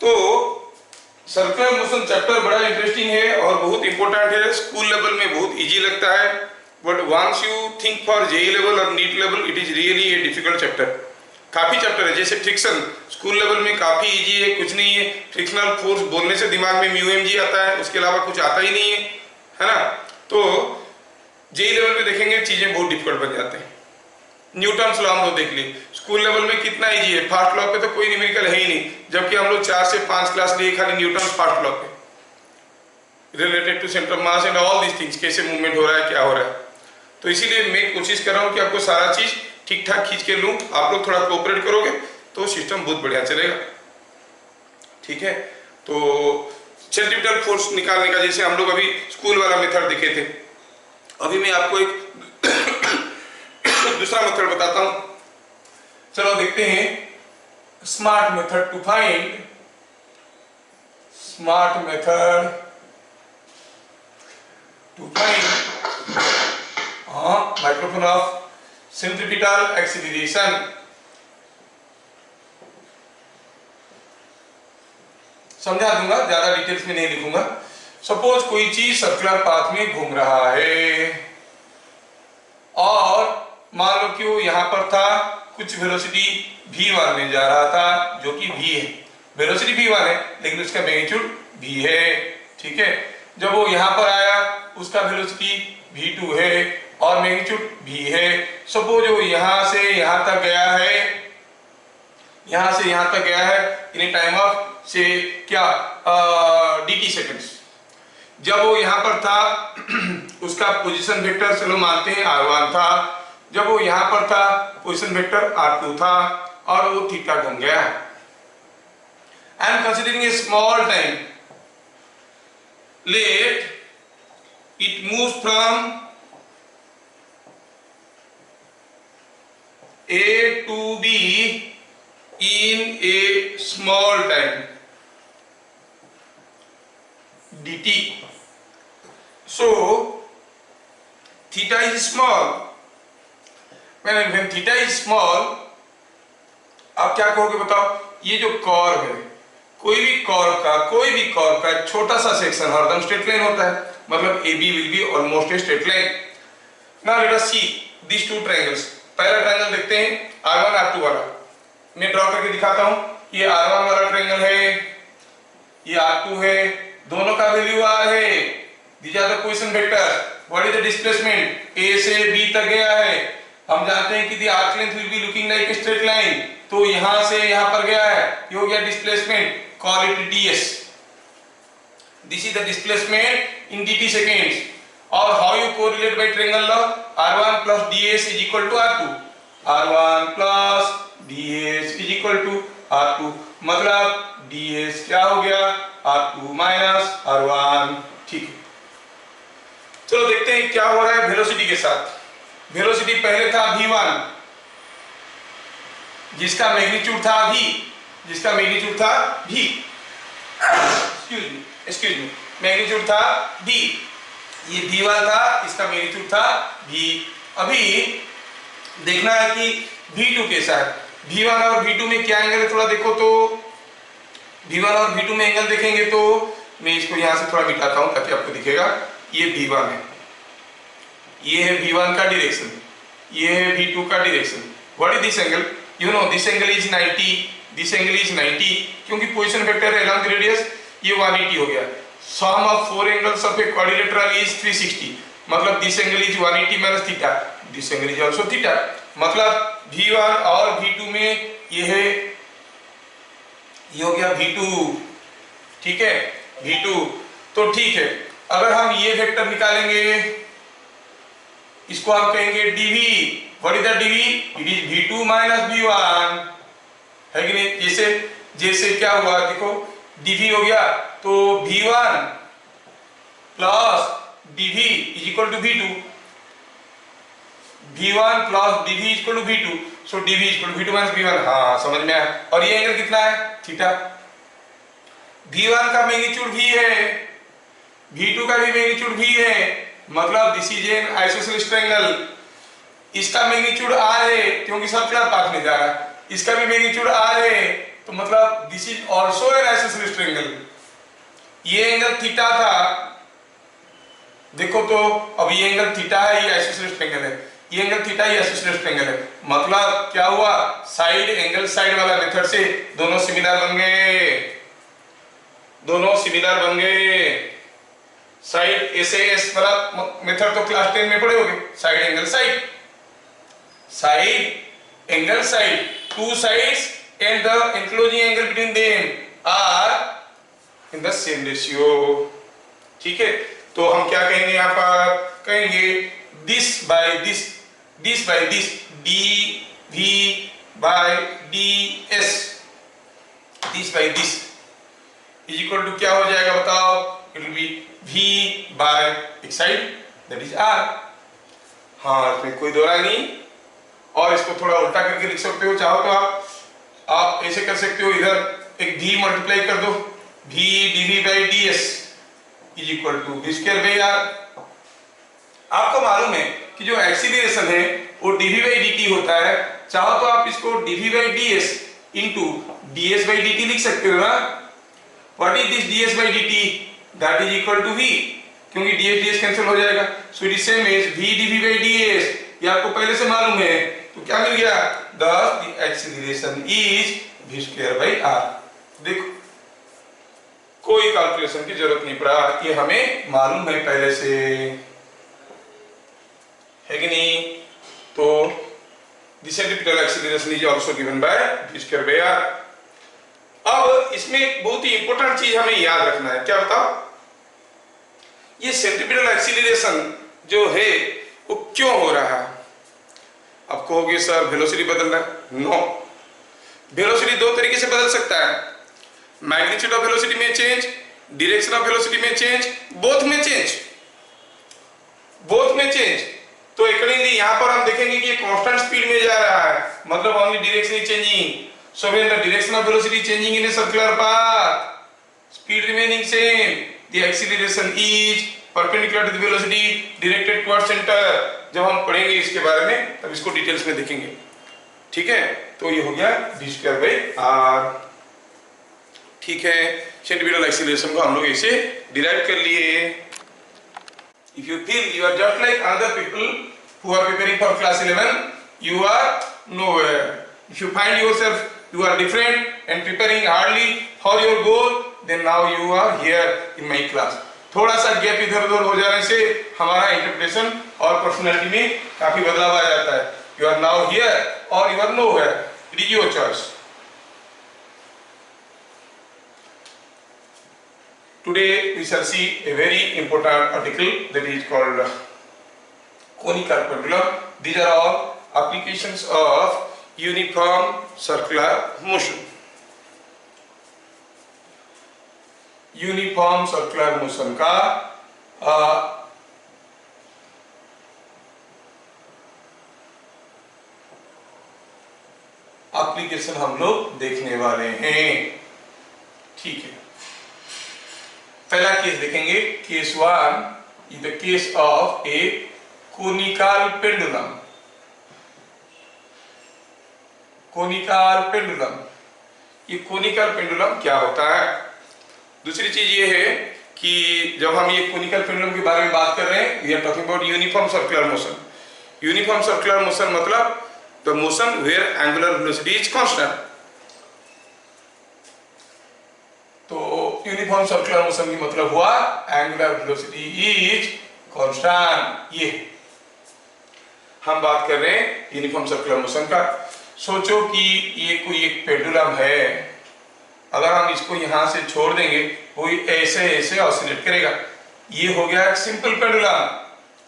तो circular motion chapter बड़ा interesting है और बहुत इंपॉर्टेंट है। स्कूल लेवल में बहुत इजी लगता है, but once you think for JEE level और NEET level it is really a difficult chapter. काफी चैप्टर है, जैसे फ्रिक्शन स्कूल लेवल में काफी इजी है, कुछ नहीं है। फ्रिक्शनल फोर्स बोलने से दिमाग में म्यू एम जी आता है, उसके अलावा कुछ आता ही नहीं है ना। तो जेई लेवल में देखेंगे चीजें बहुत डिफिकल्ट बन जाते हैं। न्यूटन्स लॉ हम लोग देख लिए, स्कूल लेवल में कितना इजी है, फर्स्ट लॉ पे तो कोई न्यूमेरिकल है ही नहीं, जबकि हम लोग 4 से 5 क्लास लिए खाली न्यूटन्स फर्स्ट लॉ पे related to centre of mass and all these things, कैसे मूवमेंट हो रहा है, क्या हो रहा है। तो इसीलिए मैं कोशिश कर रहा हूँ कि आपको सारा चीज ठीक ठाक खींच के लूँ। आप लोग थोड़ा कोऑपरेट करोगे तो सिस्टम बहुत बढ़िया चलेगा, ठीक है। तो सेंट्रीपिटल फोर्स निकालने का जैसे हम लोग अभी स्कूल वाला मेथड देखे थे, अभी मैं आपको एक दूसरा मेथड बताता हूं। चलो देखते हैं smart method to find, smart method to find microphone of centripetal acceleration. समझा दूंगा, ज्यादा डिटेल्स में नहीं लिखूंगा। सपोज कोई चीज सर्कुलर पाथ में घूम रहा है और मान लो कि वो यहां पर था, कुछ वेलोसिटी v1 में जा रहा था जो कि v है, वेलोसिटी v1 है लेकिन उसका मैग्नीट्यूड v है, ठीक है। जब वो यहां पर आया उसका वेलोसिटी v2 है और मैग्नीट्यूड v है। सपोज वो यहां से यहां तक गया है, यहां से यहां तक गया है इन टाइम ऑफ से क्या dt सेकेंड्स। जब वो यहां पर था उसका पोजीशन वेक्टर चलो मानते हैं r1 था, जब वो यहां पर था पोजीशन वेक्टर r2 था और वो थीटा घूम गया। And considering A small time, let it moves from A to B in a small time dt. So theta is small. When theta is small, आप क्या कहोगे बताओ? ये जो कर्व है, कोई भी कर्व का छोटा सा सेक्शन हरदम स्ट्रेट लाइन होता है, मतलब AB will be almost a straight line. Now let us see these two triangles. पहला ट्रायंगल देखते हैं R1 R2 वाला, मैं ड्रॉ करके दिखाता हूं। ये R1 वाला ट्रायंगल है, ये R2 है, दोनों का वैल्यू R है। These are the position vectors. What is the displacement? A से B तक गया है, हम जानते हैं कि the arc length will be looking like a straight line, तो यहां से यहां पर गया है, ये हो गया displacement, call it ds. This is the displacement in dt seconds. और how you correlate by triangle law? R1 plus ds is equal to R2. R1 plus ds is equal to R2, मतलब ds क्या हो गया? R2 minus R1, ठीक है। चलो देखते हैं क्या हो रहा है वेलोसिटी के साथ। वेलोसिटी पहले था v1 जिसका मैग्नीट्यूड था v, एक्सक्यूज मी, मैग्नीट्यूड था v, ये v1 था, इसका मैग्नीट्यूड था v। अभी देखना है कि v2 कैसा है। v1 और v2 में क्या एंगल है, थोड़ा देखो तो v1 और v2 में एंगल देखेंगे तो मैं इसको यहां से थोड़ा मिटाता हूं ताकि आपको दिखेगा। ये v1 है, ये है v1 का डायरेक्शन, ये है v2 का direction. What is this angle? You know this angle is 90, this angle is 90, क्योंकि पोजीशन वेक्टर है along the radius, ये 180 हो गया। Sum of 4 angles of a quadrilateral is 360, मतलब this angle is 180 minus theta, this angle is also theta, मतलब v1 और v2 में ये है, ये हो गया v2, ठीक है, v2। तो ठीक है, अगर हम ये वेक्टर निकालेंगे इसको हम कहेंगे dv। What is the dv? It is v2 minus v1, है कि नहीं? जैसे क्या हुआ देखो, dv हो गया तो v1 plus dv is equal to v2, v1 plus dv is equal to v2, so dv is equal to v2 minus v1। हाँ समझ में आया। और ये एंगल कितना है? थीटा। v1 का मैग्नीट्यूड v है, v2 का भी मैग्नीट्यूड v है, मतलब this is an isosceles triangle. इसका मैग्नीट्यूड r है क्योंकि सर्कुलर पाथ में जा रहा है, इसका भी मैग्नीट्यूड r है, तो मतलब this is also an isosceles triangle. ये एंगल थीटा था, देखो तो अब ये एंगल थीटा है, ये आइसोसेलेस ट्रायंगल है, ये एंगल थीटा, ये आइसोसेलेस ट्रायंगल है। मतलब क्या हुआ, साइड एंगल साइड वाला मेथड से दोनों सिमिलर बन गए, दोनों सिमिलर बन गए। साइड एसएएस वाला मेथड तो क्लास 10 में पढ़े होगे, side angle side, side angle side, two sides and the enclosing angle between them are in the same ratio. ठीक है, तो हम क्या कहेंगे यहाँ पर, कहेंगे this by this, this by this, D V by D S, this by this is equal to क्या हो जाएगा बताओ, it will be v by एक साइड दैट इज r। हाँ, इसमें कोई दो राय नहीं। और इसको थोड़ा उल्टा करके लिख सकते हो, चाहो तो आप ऐसे कर सकते हो, इधर एक v मल्टीप्लाई कर दो, v dv by ds is equal to v square by r। आपको मालूम है कि जो एक्सीलरेशन है वो dv बाई dt होता है, चाहो तो आप इसको dv by ds into ds by dt लिख सकते हो ना। What is this ds by dt, that is equal to v, क्योंकि ds ds कैंसिल हो जाएगा, so it is same as v dv by ds, ये आपको पहले से मालूम है। तो क्या मिल गया, thus the acceleration is v square by r। देखो कोई कैलकुलेशन की जरूरत नहीं पड़ा, ये हमें मालूम है पहले से, है कि नहीं। तो the centripetal acceleration is also given by v square by r। अब इसमें एक बहुत ही इंपॉर्टेंट चीज हमें याद रखना है, क्या बताओ, ये सेंट्रीपिटल एक्सीलरेशन जो है वो क्यों हो रहा है। अब कहोगे सर वेलोसिटी बदल रहा है, नो, वेलोसिटी दो तरीके से बदल सकता है, मैग्नीट्यूड ऑफ वेलोसिटी में चेंज, डायरेक्शन ऑफ वेलोसिटी में चेंज, बोथ में चेंज, बोथ में चेंज। तो अकॉर्डिंगली यहाँ पर हम देखेंगे कि ये कांस्टेंट स्पीड में जा रहा है, मतलब only direction is changing, so when the direction of velocity changing in a circular path, speed remaining same, the acceleration is perpendicular to the velocity directed towards center। जब हम पढ़ेंगे इसके बारे में तब इसको डिटेल्स में देखेंगे, ठीक है। तो ये हो गया v स्क्वायर बाई r, ठीक है। सेंट्रीपिटल एक्सीलरेशन को हम लोग ऐसे डिराइव कर लिए। If you feel you are just like other people who are preparing for class 11, you are nowhere. If you find yourself you are different and preparing hardly for your goal, then now you are here in my class। थोड़ा सा gap इधर उधर हो जाने से हमारा interpretation और personality में काफी बदलाव आ जाता है। You are now here or you are nowhere, it is your choice। Today we shall see a very important article that is called conical pendulum। These are all applications of uniform circular motion. Uniform circular motion का application हम लोग देखने वाले हैं, ठीक है। पहला case देखेंगे, case 1 is the case of A conical pendulum. Conical pendulum, ये कोनिकल पेंडुलम क्या होता है। दूसरी चीज ये है कि जब हम ये कोनिकल पेंडुलम के बारे में बात कर रहे हैं, we are talking about uniform circular motion. Uniform circular motion मतलब the motion where angular velocity is constant. तो यूनिफॉर्म सर्कुलर मोशन की मतलब हुआ एंगुलर वेलोसिटी इज कांस्टेंट। ये हम बात कर रहे हैं यूनिफॉर्म सर्कुलर मोशन का। सोचो कि ये कोई एक पेंडुलम है, अगर हम इसको यहां से छोड़ देंगे वो ऐसे ऐसे ऑसिलेट करेगा। ये हो गया एक सिंपल पेंडुलम,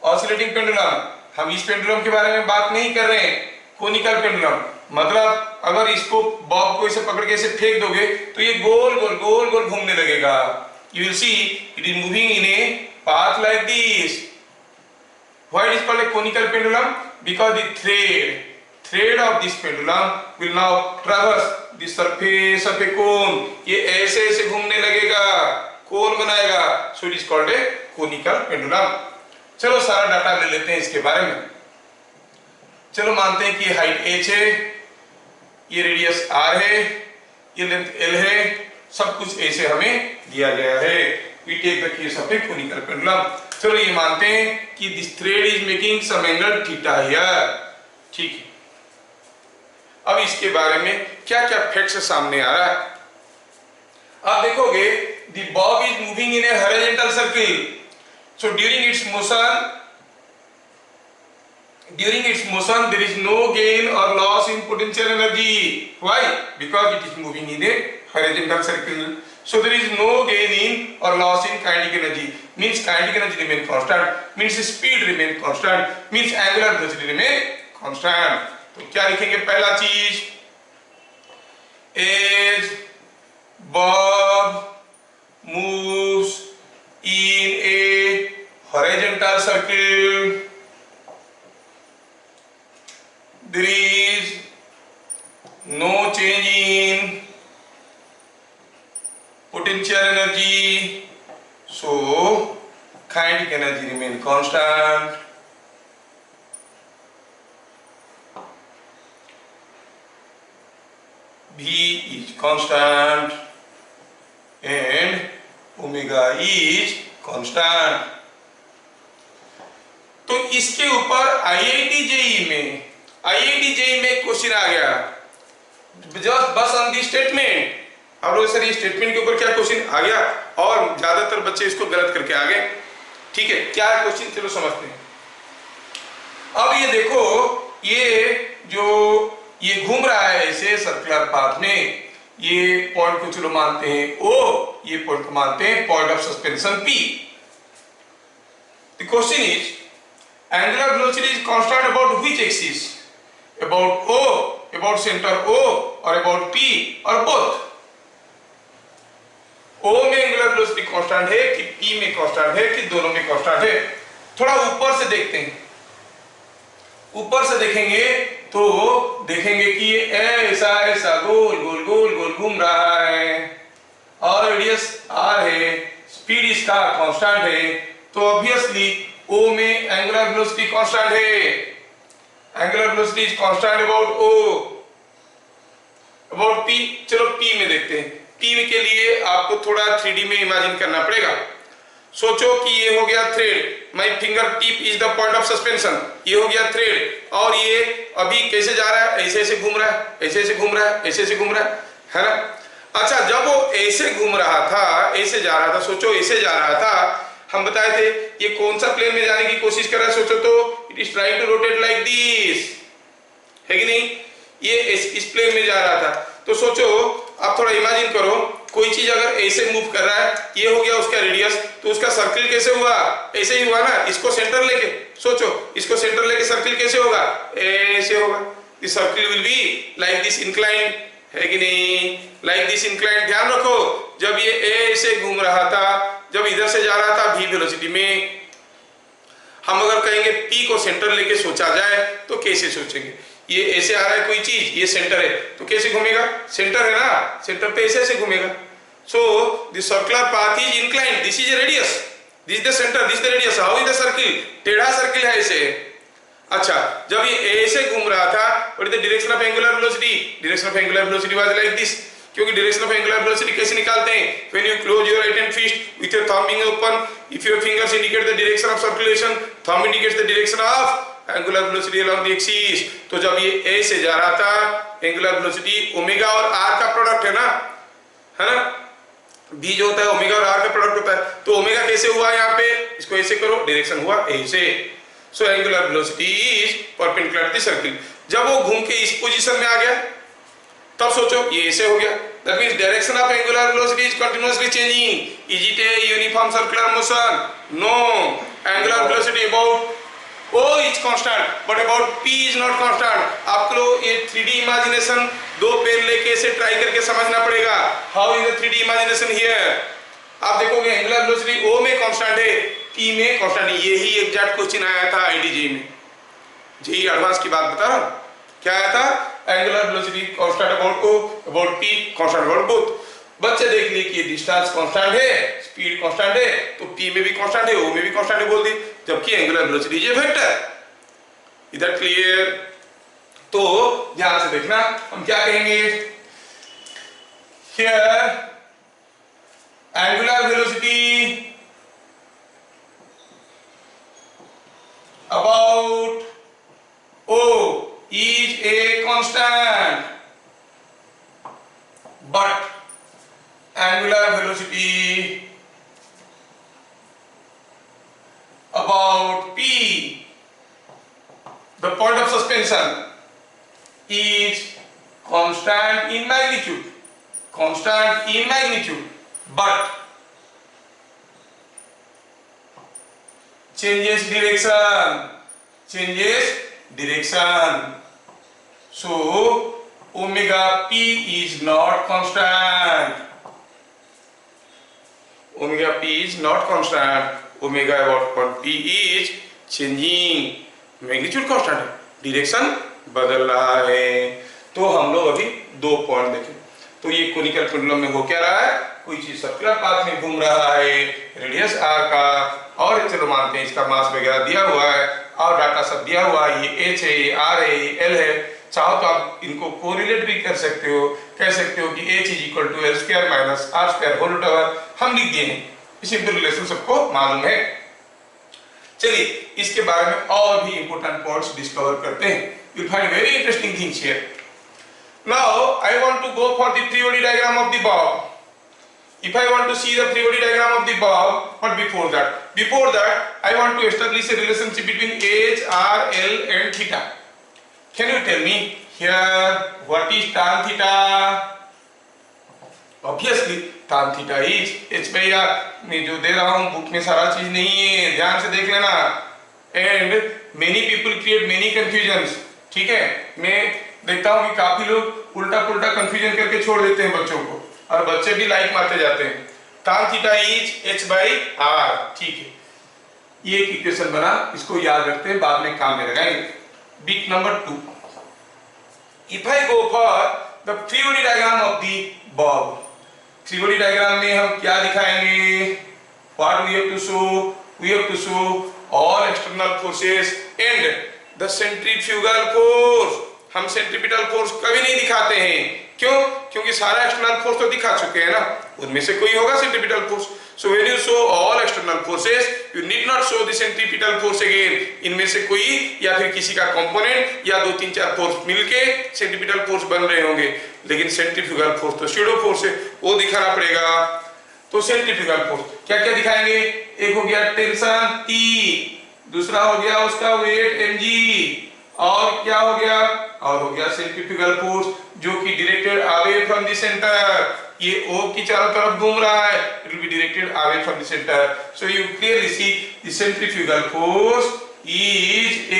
ऑसिलेटिंग पेंडुलम। हम इस पेंडुलम के बारे में बात नहीं कर रहे हैं, कोनिकल पेंडुलम। मतलब अगर इसको बॉब को इसे पकड़ के इसे फेंक दोगे तो ये गोल गोल गोल गोल घूमने लगेगा। You will see it is moving in a path like this. Why it is called a conical pendulum? Because the thread of this pendulum will now traverse the surface of a cone। ये ऐसे ऐसे घूमने लगेगा, कोन बनाएगा, so it is called a conical pendulum। चलो सारा data ले लेते हैं इसके बारे में। चलो मानते हैं कि हाइट h है, ये रेडियस r है, ये लेंथ L है, सब कुछ ऐसे हमें दिया गया है। We take the case of a conical pendulum। चलो ये मानते हैं कि this thread is making some angle theta here, ठीक है। अब इसके बारे में क्या क्या फैक्ट्स सामने आ रहा है आप देखोगे। the bob is moving in a horizontal circle, so during its motion there is no gain or loss in potential energy. Why? Because it is moving in a horizontal circle, so there is no gain in or loss in kinetic energy, means kinetic energy remain constant, means speed remain constant, means angular velocity remain constant। तो क्या लिखेंगे? पहला चीज, as bob moves in a horizontal circle, there is no change in potential energy, so kinetic energy remain constant। V is constant and omega is constant। तो इसके ऊपर IIT JEE में question आ गया, जस्ट बस ऑन दी स्टेटमेंट। अब लोग sir ये statement के ऊपर क्या क्वेश्चन आ गया, और ज्यादातर बच्चे इसको गलत करके आ गए। ठीक है, क्या है क्वेश्चन, चलो समझते हैं। अब ये देखो, ये घूम रहा है ऐसे सर्कुलर पाथ में, ये पॉइंट को चलो मानते हैं O, ये पॉइंट को मानते हैं point of suspension P। The question is angular velocity is constant about which axis? About O, about center O, or about P, or both? O में angular velocity constant है कि P में constant है कि दोनों में constant है? थोड़ा ऊपर से देखते हैं। ऊपर से देखेंगे तो देखेंगे कि ये ऐसा गोल गोल गोल गोल घूम रहा है, और रेडियस R है, स्पीड इसका कांस्टेंट है, तो ऑब्वियसली O में एंगुलर वेलोसिटी कांस्टेंट है। Angular velocity is constant about O, about P। चलो P में देखते हैं। P के लिए आपको थोड़ा 3D में इमेजिन करना पड़ेगा। सोचो कि ये हो गया thread, my finger tip is the point of suspension, ये हो गया थ्रेड, और ये अभी कैसे जा रहा है? ऐसे ऐसे घूम रहा है, ऐसे ऐसे घूम रहा है, ऐसे ऐसे घूम रहा है ना। अच्छा, जब वो ऐसे घूम रहा था, ऐसे जा रहा था, सोचो ऐसे जा रहा था, हम बताए थे ये कौन सा प्लेन में जाने की कोशिश कर रहा है? सोचो तो it is trying to rotate like this, है कि नहीं? ये इस प्लेन में जा रहा था। तो सोचो, आप थोड़ा इमेजिन करो, कोई चीज अगर ऐसे मूव कर रहा है, ये हो गया उसका रेडियस, तो उसका सर्किल कैसे हुआ? ऐसे ही हुआ ना। इसको सेंटर लेके सोचो, इसको सेंटर लेके सर्किल कैसे होगा? ऐसे होगा। This circle will be like this inclined, है कि नहीं? Like this inclined. ध्यान रखो, जब ये ऐसे घूम रहा था, जब इधर से जा रहा था v वेलोसिटी में, हम अगर कहेंगे p को सेंटर लेके सोचा जाए तो कैसे सोचेंगे? ये ऐसे आ रहा है कोई चीज, ये सेंटर है, तो कैसे घूमेगा? सेंटर है ना, सेंटर पे ऐसे ऐसे घूमेगा। So the circular path is inclined, this is radius, this is the centre, this is the radius. How is the circle? टेढ़ा सर्किल है ऐसे। अच्छा, जब ये ऐसे घूम रहा था, what is the direction of angular velocity? Direction of angular velocity was like this. क्योंकि डायरेक्शन ऑफ एंगुलर वेलोसिटी कैसे निकालते हैं? When you close your right hand fist with your thumb being open, if your fingers indicate the direction of circulation, thumb indicates the direction of angular velocity along the axis। तो जब ये ए से जा रहा था, एंगुलर वेलोसिटी ओमेगा और are का product है ना, बी जो होता है ओमेगा और आर का प्रोडक्ट होता है। तो ओमेगा कैसे हुआ यहाँ पे? इसको ऐसे करो, डायरेक्शन हुआ ऐसे। So angular velocity is perpendicular to the circle. जब वो घूम के इस पोजीशन में आ गया, तब सोचो ये ऐसे हो गया। That means direction of angular velocity is continuously changing. Is it a uniform circular motion? No. Angular velocity about O is constant, but about P is not constant। आपको ये 3D इमेजिनेशन दो पेन लेके इसे try करके समझना पड़ेगा। How is the 3D imagination here? आप देखोगे एंगुलर वेलोसिटी O में कांस्टेंट है, P में कांस्टेंट है। यही एग्जैक्ट क्वेश्चन आया था IIT में, जेईई एडवांस की बात बता रहा हूं। क्या आया था? Angular velocity constant about O, about P constant about both. बच्चे देख लिए कि डिस्टेंस कांस्टेंट है, स्पीड कांस्टेंट है, तो P में भी कांस्टेंट है, O में भी कांस्टेंट है बोल दी, जबकि angular velocity is a vector. इधर क्लियर? तो ध्यान से देखना, हम क्या कहेंगे? here angular velocity about O is a constant, but angular velocity about P, the point of suspension, is constant in magnitude, but changes direction. So omega P is not constant. Omega about point P is changing. Magnitude constant है, direction बदल रहा है। तो हम लोग अभी दो point देखें। तो ये कोनिकल पेंडुलम में हो क्या रहा है, कोई चीज सर्कुलर पाथ में घूम रहा है, रेडियस आर का, और चलो मानते हैं इसका मास वगैरह दिया हुआ है और डाटा सब दिया हुआ है, ये एच है, ये आर है, ये एल है। चाहो तो आप इनको कोरिलेट भी कर सकते हो, कह सकते हो कि H is equal to L square minus R square whole tower, हम लिख दिए हैं, इस रिलेशन सबको मालूम है। चलिए इसके बारे में और भी इंपोर्टेंट पॉइंट्स डिस्कवर करते हैं। You find very interesting things here. Now I want to go for the free body diagram of the bob. If I want to see the free body diagram of the bob, but before that I want to establish a relationship between h, r, l and theta. Can you tell me here what is tan theta? Obviously tan theta is h by r। मैं जो दे रहा हूँ book में सारा चीज नहीं है, ध्यान से देख लेना। And many people create many confusions, ठीक है। मैं देखता हूँ कि काफी लोग उल्टा पुल्टा कंफ्यूजन करके छोड़ देते हैं बच्चों को, और बच्चे भी लाइक मारते जाते हैं। tan theta is h by r, ठीक है। ये एक इक्वेशन बना, इसको याद रखते हैं, बाद में काम में लगाएंगे। Bit number 2, if I go for the free body diagram of the bob, free body diagram में हम क्या दिखाएंगे, what we have to show, we have to show all external forces and the centrifugal force. हम centripetal force कभी नहीं दिखाते हैं, क्यों? क्योंकि सारा एक्सटर्नल फोर्स तो दिखा चुके हैं ना, उनमें से कोई होगा centripetal force. So when you show all external forces you need not show the centripetal force again. इनमें से कोई या फिर किसी का कंपोनेंट या 2 3 4 फोर्स मिलके सेंट्रीपिटल फोर्स बन रहे होंगे, लेकिन सेंट्रीफ्यूगल फोर्स तो स्यूडो फोर्स है, वो दिखाना पड़ेगा। तो सेंट्रीफ्यूगल फोर्स क्या क्या दिखाएंगे, एक हो गया टेंशन T, दूसरा हो गया उसका वेट mg, और क्या हो गया, और हो गया सेंट्रीफ्यूगल फोर्स जो कि directed away from the centre. ये O की चारों तरफ घूम रहा है, it will be directed away from the centre. So you clearly see the centrifugal force is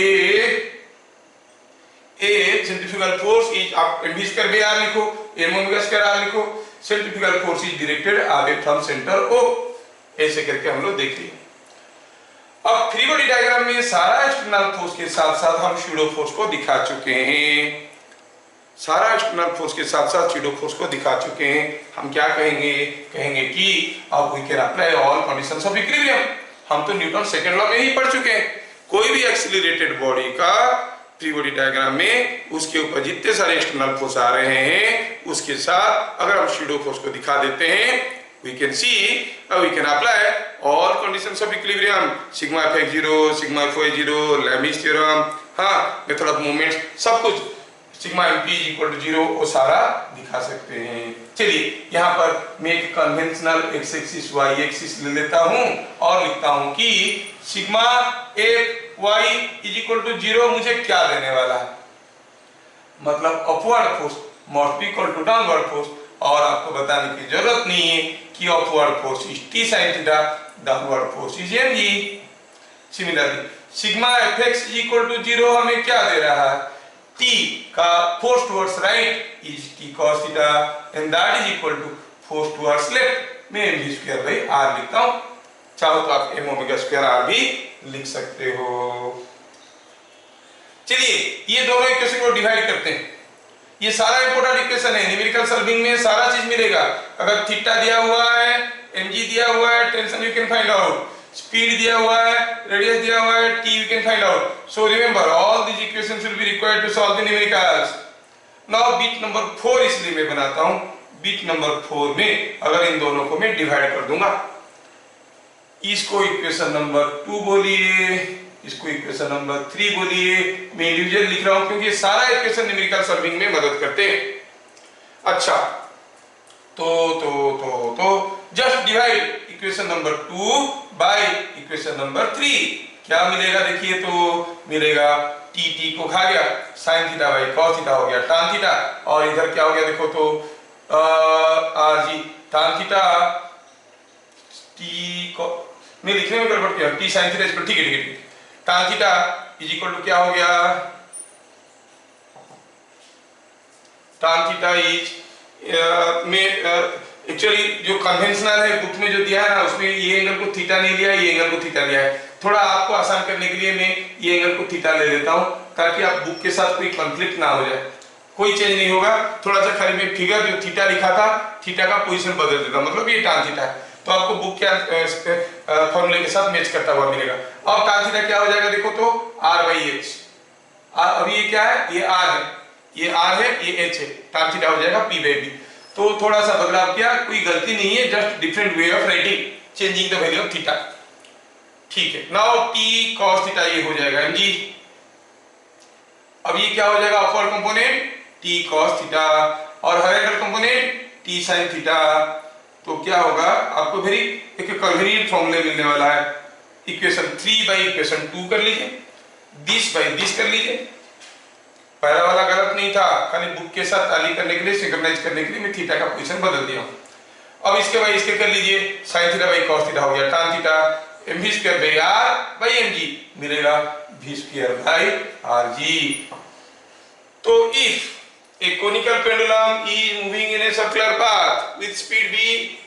a centrifugal force is, आप mv स्क्वायर बाय r लिखो, m ओमेगा स्क्वायर r लिखो, centrifugal force is directed away from centre O। ऐसे करके हम लोग देख लिए। अब फ्री बॉडी डायग्राम में सारा एक्सटर्नल फोर्स के साथ साथ हम स्यूडो फोर्स को दिखा चुके हैं, सारा एक्सटर्नल फोर्स के साथ साथ स्यूडो फोर्स को दिखा चुके हैं। हम क्या कहेंगे, कहेंगे कि अब we can apply all conditions of equilibrium. हम तो न्यूटन सेकंड लॉ में ही पढ़ चुके हैं। कोई भी एक्सीलरेटेड बॉडी का फ्री बॉडी डायग्राम में उसके ऊपर जितने सारे एक्सटर्नल फोर्स आ रहे हैं उसके साथ अगर हम स्यूडो फोर्स को दिखा देते हैं, we can see we can apply all conditions of equilibrium, sigma f(x)0, sigma f(y)0, Lami's theorem, हाँ मेथड ऑफ मूवमेंट्स, सब कुछ sigma mp is equal to 0 वो सारा दिखा सकते हैं। चलिए यहाँ पर मैं एक conventional x axis y axis ले लेता हूँ और लिखता हूँ कि sigma fy is equal to 0 मुझे क्या देने वाला है, मतलब upward force must be equal to downward force. और आपको बताने की जरूरत नहीं है कि upward force is t sin theta, downward force is mg। Similarly sigma fx is equal to 0 हमें क्या दे रहा है, t का force towards right is t cos theta and that is equal to force towards left. मैं mg square by r लिखता हूं, चाहो तो आप m ओमेगा स्क्वायर r भी लिख सकते हो। चलिए ये दोनों इक्वेशन को डिवाइड करते हैं। ये सारा इंपोर्टेंट इक्वेशन है, न्यूमेरिकल सॉल्विंग में सारा चीज मिलेगा। अगर थीटा दिया हुआ है, mg दिया हुआ है, tension you can find out, speed दिया हुआ है, रेडियस दिया हुआ है, t you can find out। So remember all these equations will be required to solve the numericals। Now bit number 4 इसलिए मैं बनाता हूँ, बिट नंबर 4 में अगर इन दोनों को मैं डिवाइड कर दूंगा, इसको इक्वेशन नंबर 2 बोलिए, इसको इक्वेशन नंबर 3 बोलिए। मैं इंडिविजुअल लिख रहा हूं क्योंकि सारा इक्वेशन न्यूमेरिकल सॉल्विंग में मदद करते हैं। अच्छा, तो just divide equation number 2 by equation number 3। क्या मिलेगा देखिए, तो मिलेगा टी को खा गया sine theta by cos theta हो गया tan थीटा, और इधर क्या हो गया देखो तो R G tan theta T को मैं लिखने में गड़बड़ किया, टी साइन थीटा इक्वल, ठीक है tan theta is equal to क्या हो गया, tan थीटा इज में एक्चुअली जो कन्वेंशनल है बुक में जो दिया है ना, उसमें ये एंगल को थीटा नहीं लिया, ये एंगल को थीटा लिया है। थोड़ा आपको आसान करने के लिए मैं ये एंगल को थीटा ले लेता हूं ताकि आप बुक के साथ कोई कॉन्फ्लिक्ट ना हो जाए। कोई चेंज नहीं होगा, थोड़ा सा खाली मैं फिगर जो थीटा लिखा था, थीटा का पोजीशन बदल देता, मतलब ये tan थीटा है, तो आपको बुक के फॉर्मूले के साथ मैच करता हुआ मिलेगा। अब tan थीटा क्या हो जाएगा देखो तो r/h, अभी ये क्या है, ये r है, ये r है, ये h है, tan थीटा हो जाएगा p/b। तो थोड़ा सा बदलाव किया, कोई गलती नहीं है, just different way of writing, changing the value of theta. ठीक है, नाउ t cos थीटा ये हो जाएगा mg। अब ये क्या हो जाएगा, अपर कंपोनेंट t cos थीटा और horizontal component t sin theta. तो क्या होगा, आपको वेरी एक कन्वीनियंट फॉर्मूला मिलने वाला है। इक्वेशन 3 बाई इक्वेशन 2 कर लीजिए, दिस बाई दिस कर लीजिए। पहला वाला गलत नहीं था, खाली बुक के साथ टैली करने के लिए, सिंक्रोनाइज करने के लिए मैं थीटा का पोजीशन बदल दिया हूं। अब इसके बाद इसके कर लीजिए, sin theta by cos theta हो गया tan theta, mv² by r by mg मिलेगा v² बाई rg। तो if a conical pendulum is moving in a circular path with speed v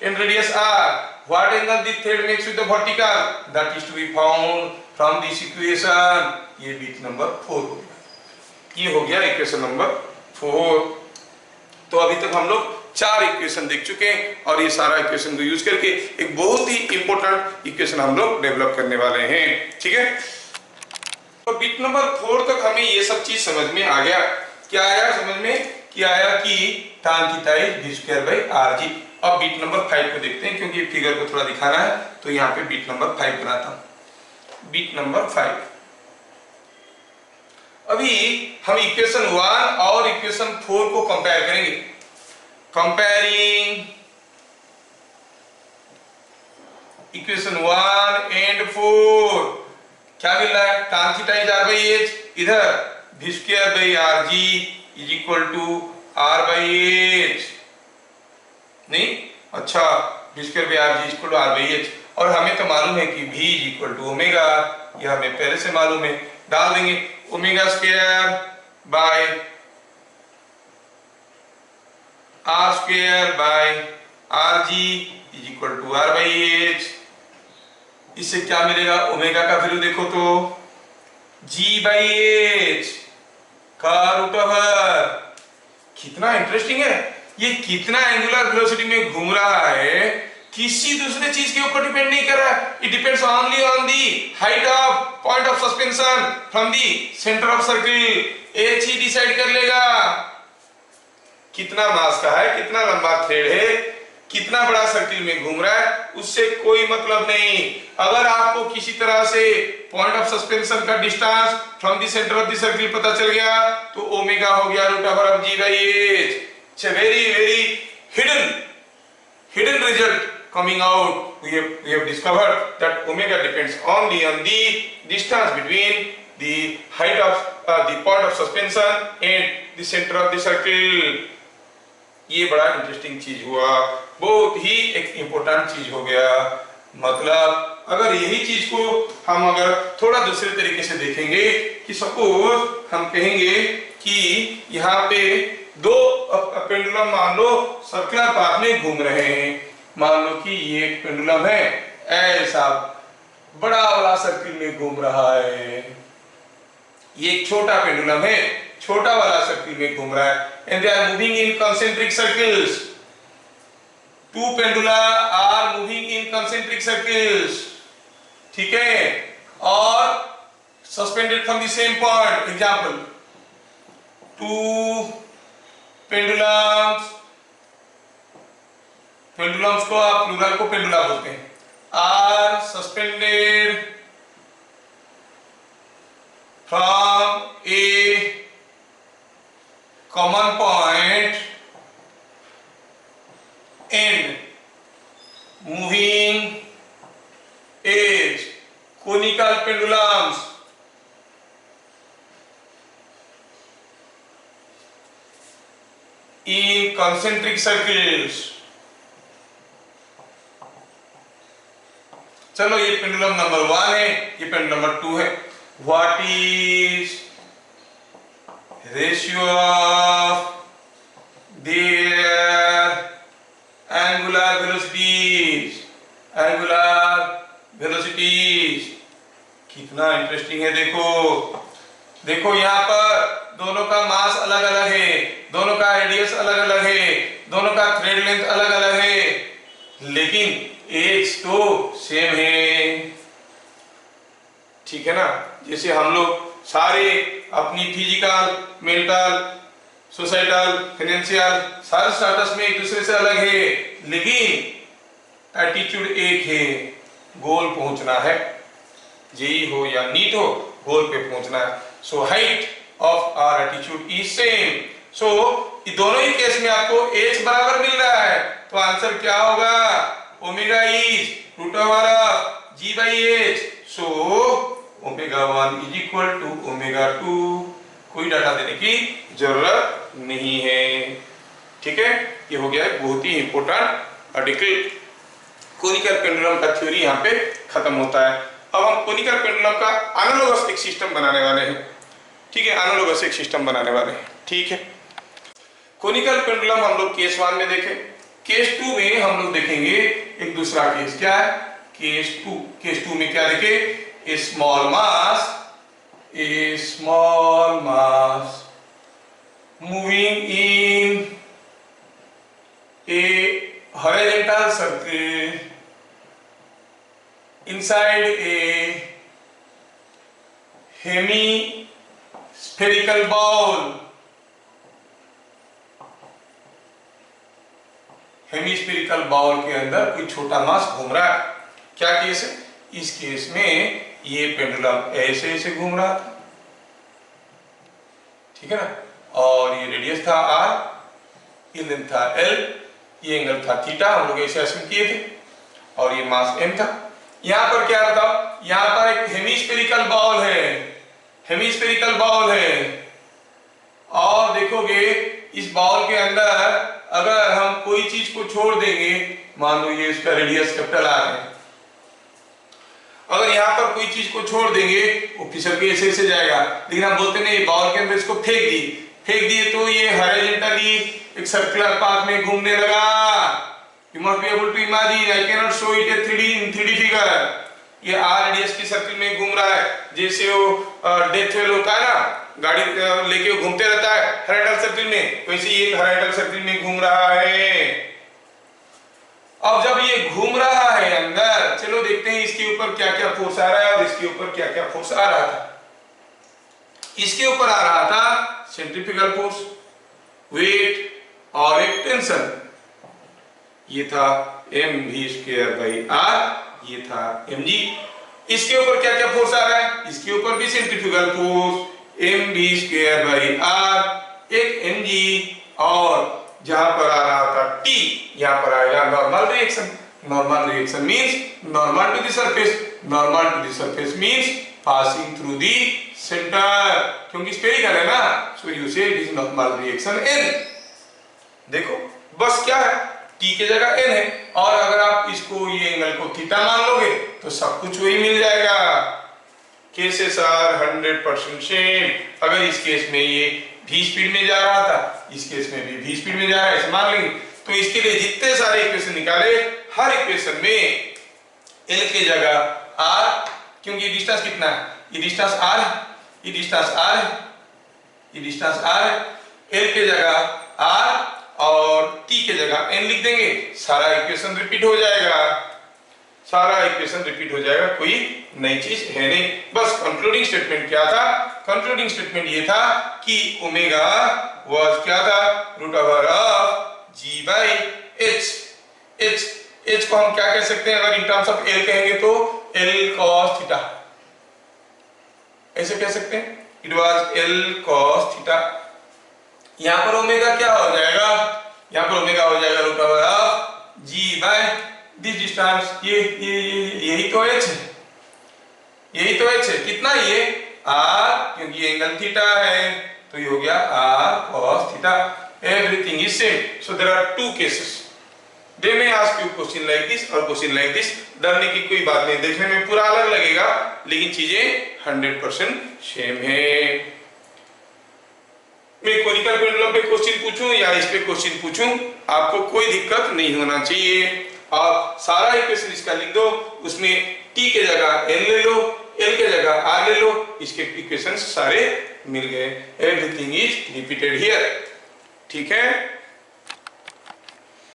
and radius r, what angle the thread makes with the vertical, that is to be found from this equation। ये beat number 4 हो गया, ये हो गया equation number 4। तो अभी तक हम लोग 4 इक्वेशन देख चुके हैं और ये सारा इक्वेशन को यूज करके एक बहुत ही इंपॉर्टेंट इक्वेशन हम लोग डेवलप करने वाले हैं। ठीक है, तो बिट नंबर 4 तक हमें ये सब चीज समझ में आ गया। क्या आया समझ में, क्या आया कि tan theta is v² by rg। अब बिट नंबर 5 को देखते हैं, क्योंकि फिगर को थोड़ा दिखाना है, तो यहाँ पे बिट नंबर 5 बनाता हूं। बिट नंबर 5, अभी हम इक्वेशन 1 और इक्वेशन 4 को कंपेयर करेंगे। कंपेयरिंग इक्वेशन 1 एंड 4, क्या मिल रहा है, tan थीटा इज r/h, इधर v² by rg is equal to r/h, नहीं, अच्छा v² by rg is equal to r/h, और हमें तो मालूम है कि v is equal to omega, यह हमें पहले से मालूम है, डाल देंगे omega by r² by rg is equal to r/h। इससे क्या मिलेगा, ओमेगा का वैल्यू देखो तो g/h का रूट ओवर। कितना इंटरेस्टिंग है, ये कितना एंगुलर वेलोसिटी में घूम रहा है, किसी दूसरे चीज के ऊपर डिपेंड नहीं कर रहा है। It depends only on the height of point of suspension from the centre of circle. H he decide कर लेगा कितना मास का है, कितना लंबा थ्रेड है, कितना बड़ा सर्किल में घूम रहा है, उससे कोई मतलब नहीं। अगर आपको किसी तरह से पॉइंट ऑफ सस्पेंशन का distance from the centre of the circle पता चल गया, तो ओमेगा हो गया root over of g/h। It's a very hidden result coming out. We have discovered that omega depends only on the distance between the height of the point of suspension and the center of the circle। ये बड़ा interesting चीज हुआ, बहुत ही एक important चीज हो गया। मतलब अगर यही चीज को हम अगर थोड़ा दूसरे तरीके से देखेंगे कि सपोज हम कहेंगे कि यहाँ पे दो पेंडुलम मान लो सर्कुलर पाथ में घूम रहे हैं। मान लो कि ये एक पेंडुलम है, ऐसा बड़ा वाला सर्किल में घूम रहा है, ये एक छोटा पेंडुलम है, छोटा वाला सर्किल में घूम रहा है, and they are moving in concentric circles। Two pendula are moving in concentric circles, ठीक है, और suspended from the same point। Example, two pendulums pendulums को आप प्लूरल को पेंडुला बोलते हैं। Are suspended from a common point and moving as, conical pendulums in concentric circles। चलो ये पेंडुलम नंबर 1 है, ये पेंडुलम नंबर 2 है। What is ratio of their angular velocities, angular velocities. कितना इंटरेस्टिंग है, देखो यहाँ पर दोनों का मास अलग अलग है, दोनों का रेडियस अलग अलग है, दोनों का थ्रेड लेंथ अलग अलग है, लेकिन एज तो सेम है। ठीक है ना। जैसे हम लोग सारे अपनी फिजिकल, मेंटल, सोसाइटल, फाइनेंशियल सारे स्टेटस में एक दूसरे से अलग है, लेकिन एटीट्यूड एक है, गोल पहुंचना है। जेई हो या नीट हो, गोल पे पहुंचना है। So height of our attitude is same. So दोनों ही केस में आपको एच बराबर मिल रहा है, तो आंसर क्या होगा? Omega is root over of G by H. So omega 1 is equal to omega 2। कोई डाटा देने की जरूरत नहीं है। ठीक है, ये हो गया बहुत ही इंपॉर्टेंट आर्टिकल। कोनिकल पेंडुलम का थ्योरी यहाँ पे खत्म होता है। अब हम कोनिकल पेंडुलम का एनालोगस एक सिस्टम बनाने वाले हैं। ठीक है, एनालोगस एक सिस्टम बनाने वाले हैं। ठीक है, कोनिकल पेंडुलम हम लोग केस 1 में देखें। केस 2 में हम लोग देखेंगे एक दूसरा केस। क्या है? केस 2। केस 2 में क्या देखे? A small mass moving in a horizontal circle inside a hemispherical ball। Hemispherical bowl के अंदर कोई छोटा मास घूम रहा है। क्या केस है? इस केस में ये पेंडुलम ऐसे ऐसे घूम रहा था, ठीक है ना, और ये रेडियस था r, ये लेंथ था l, ये एंगल था थीटा, हम लोग ऐसे अस्यूम किए थे, और ये मास m था। यहाँ पर क्या बताओ? यहाँ पर एक हेमिस्फेरिकल बाउल है, हेमिस्फेरिकल बाउल है, और देखोगे इस बाउल के अंदर अगर हम कोई चीज को छोड़ देंगे, मान लो ये इसका रेडियस कैपिटल r है, अगर यहाँ पर कोई चीज को छोड़ देंगे वो फिसल के ऐसे ऐसे जाएगा, लेकिन हम बोलते नहीं, बाउल के अंदर इसको फेंक दिए तो ये हॉरिजॉन्टली एक सर्कुलर पाथ में घूमने लगा। You must be able to imagine, I cannot show it a 3D figure। ये r रेडियस की सर्किल में घूम रहा है, जैसे वो डेथ व्हील होता है ना, गाड़ी लेके वो घूमते रहता है हॉरिजॉन्टल सर्किल में, वैसे ये हॉरिजॉन्टल सर्किल में घूम रहा है। अब जब ये घूम रहा है अंदर, चलो देखते हैं इसके ऊपर क्या क्या फोर्स आ रहा है और इसके ऊपर क्या क्या फोर्स आ रहा था। इसके ऊपर आ रहा था सेंट्रीफ्यूगल फोर्स, वेट और एक टेंशन, ये था mv²/r, ये था mg। इसके ऊपर क्या क्या फोर्स आ रहा है? इसके ऊपर भी सेंट्रीफ्यूगल फोर्स mv²/r, एक mg, और जहां पर आ रहा था t, यहां पर आएगा normal reaction. Normal reaction means normal to the surface, normal to the surface means passing through the centre, क्योंकि स्फेरिकल है ना, so you say it is normal reaction n। देखो बस क्या है, t की जगह n है, और अगर आप इसको ये एंगल को थीटा मान लोगे तो सब कुछ वही मिल जाएगा। Cases are 100% same. अगर इस केस में ये v स्पीड में जा रहा था, इस केस में भी v स्पीड में जा रहा है, ऐसे मान लेंगे। तो इसके लिए जितने सारे इक्वेशन निकाले, हर इक्वेशन में l की जगह r, क्योंकि ये डिस्टेंस कितना है, ये डिस्टेंस r है, ये डिस्टेंस r है, ये डिस्टेंस r है, l की जगह r और t की जगह n लिख देंगे, सारा इक्वेशन रिपीट हो जाएगा, सारा इक्वेशन रिपीट हो जाएगा, कोई नई चीज है नहीं। बस कंक्लूडिंग स्टेटमेंट क्या था? कंक्लूडिंग स्टेटमेंट ये था कि ओमेगा वाज क्या था? Root over of g by h। H H को हम क्या कह सकते हैं, अगर इन टर्म्स ऑफ एल कहेंगे तो एल कॉस थीटा, ऐसे कह सकते हैं, it was L cos theta. यहां पर ओमेगा क्या हो जाएगा, यहां पर ओमेगा हो जाएगा root over of G by this distance, यही तो एच है, यही तो एच है, कितना ये आर, क्योंकि ये एंगल थीटा है तो ये हो गया R cos theta. Everything is same, so there are two cases, they may ask you question like this और क्वेश्चन लाइक दिस। डरने की कोई बात नहीं, देखने में पूरा अलग लगेगा लेकिन चीजें 100% सेम है। मैं कोनिकल पेंडुलम पे क्वेश्चन पूछूं या इस पे क्वेश्चन पूछूं, आपको कोई दिक्कत नहीं होना चाहिए। आप सारा इक्वेशन इसका लिख दो, उसमें t के जगह n ले लो, l के जगह r ले लो, इसके इक्वेशंस सारे मिल गए। एवरीथिंग इज रिपीटेड हियर, ठीक है।